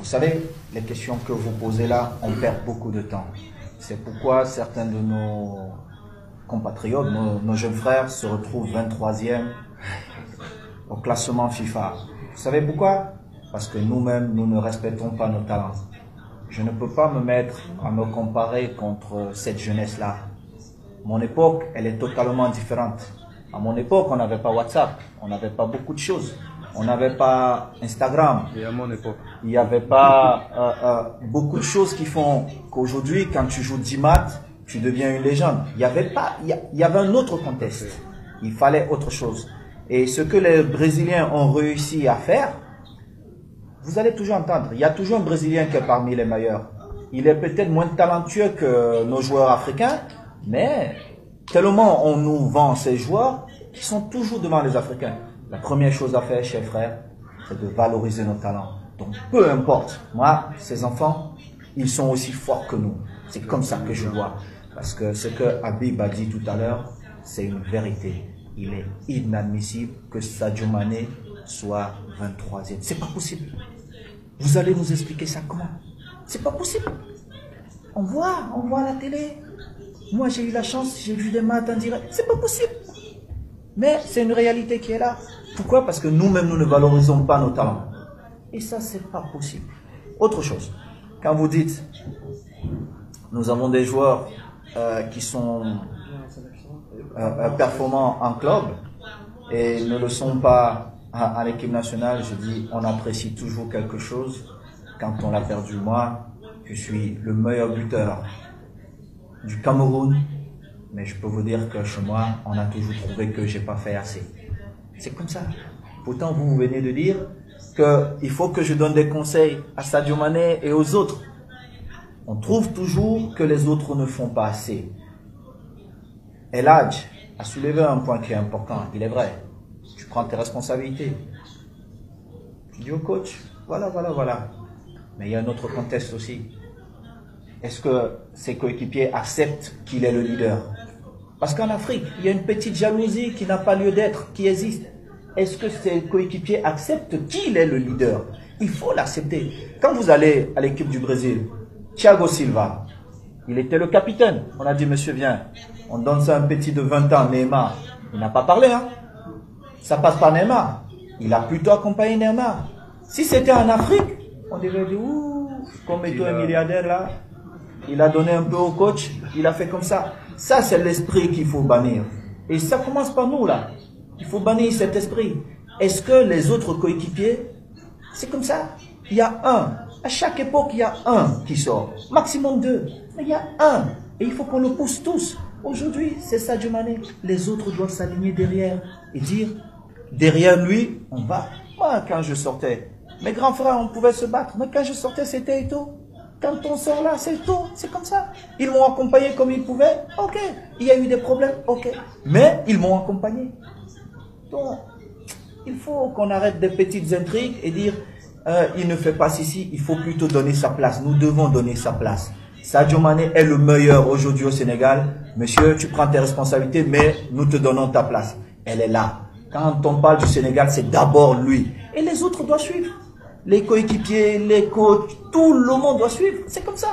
savez, les questions que vous posez là, on perd beaucoup de temps. C'est pourquoi certains de nos compatriotes, nos jeunes frères, se retrouvent 23e au classement FIFA. Vous savez pourquoi? Parce que nous-mêmes, nous ne respectons pas nos talents. Je ne peux pas me mettre à me comparer contre cette jeunesse-là. Mon époque, elle est totalement différente. À mon époque, on n'avait pas WhatsApp, on n'avait pas beaucoup de choses. On n'avait pas Instagram. Et à mon époque. Il n'y avait pas beaucoup de choses qui font qu'aujourd'hui, quand tu joues 10 maths, tu deviens une légende. Il y avait un autre contexte. Il fallait autre chose. Et ce que les Brésiliens ont réussi à faire, vous allez toujours entendre. Il y a toujours un Brésilien qui est parmi les meilleurs. Il est peut-être moins talentueux que nos joueurs africains, mais tellement on nous vend ces joueurs qui sont toujours devant les Africains. La première chose à faire, chers frères, c'est de valoriser nos talents. Donc, peu importe. Moi, ces enfants, ils sont aussi forts que nous. C'est comme ça que je vois. Parce que ce que Habib a dit tout à l'heure, c'est une vérité. Il est inadmissible que Sadio Mané soit 23e. C'est pas possible. Vous allez nous expliquer ça comment? C'est pas possible. On voit à la télé. Moi, j'ai eu la chance, j'ai vu des matchs en direct. C'est pas possible. Mais c'est une réalité qui est là. Pourquoi? Parce que nous-mêmes, nous ne valorisons pas nos talents. Et ça, c'est pas possible. Autre chose, quand vous dites, nous avons des joueurs qui sont performants en club et ne le sont pas à l'équipe nationale, je dis, on apprécie toujours quelque chose quand on l'a perdu. Moi, je suis le meilleur buteur du Cameroun. Mais je peux vous dire que chez moi, on a toujours trouvé que je n'ai pas fait assez. C'est comme ça. Pourtant, vous venez de dire qu'il faut que je donne des conseils à Sadio Mané et aux autres. On trouve toujours que les autres ne font pas assez. El Hadj a soulevé un point qui est important. Il est vrai. Tu prends tes responsabilités. Tu dis au coach, voilà. Mais il y a un autre contexte aussi. Est-ce que ses coéquipiers acceptent qu'il est le leader? Parce qu'en Afrique, il y a une petite jalousie qui n'a pas lieu d'être, qui existe. Est-ce que ses coéquipiers acceptent qu'il est le leader? Il faut l'accepter. Quand vous allez à l'équipe du Brésil, Thiago Silva, il était le capitaine. On a dit, monsieur, viens, on donne ça à un petit de 20 ans, Neymar. Il n'a pas parlé, hein. Ça passe par Neymar. Il a plutôt accompagné Neymar. Si c'était en Afrique, on dirait, ouh, comme Eto'o est milliardaire là, il a donné un peu au coach, il a fait comme ça. Ça, c'est l'esprit qu'il faut bannir. Et ça commence par nous, là. Il faut bannir cet esprit. Est-ce que les autres coéquipiers, c'est comme ça? Il y a un. À chaque époque, il y a un qui sort. Maximum deux. Mais il y a un. Et il faut qu'on le pousse tous. Aujourd'hui, c'est Sadio Mané. Les autres doivent s'aligner derrière et dire, derrière lui, on va. Moi, quand je sortais, mes grands frères, on pouvait se battre. Mais quand je sortais, c'était Eto'o. Quand on sort là, c'est tout, c'est comme ça. Ils m'ont accompagné comme ils pouvaient, ok. Il y a eu des problèmes, ok. Mais ils m'ont accompagné. Donc, il faut qu'on arrête des petites intrigues et dire, il ne fait pas ceci, il faut plutôt donner sa place. Nous devons donner sa place. Sadio Mané est le meilleur aujourd'hui au Sénégal. Monsieur, tu prends tes responsabilités, mais nous te donnons ta place. Elle est là. Quand on parle du Sénégal, c'est d'abord lui. Et les autres doivent suivre. Les coéquipiers, les coachs, tout le monde doit suivre. C'est comme ça.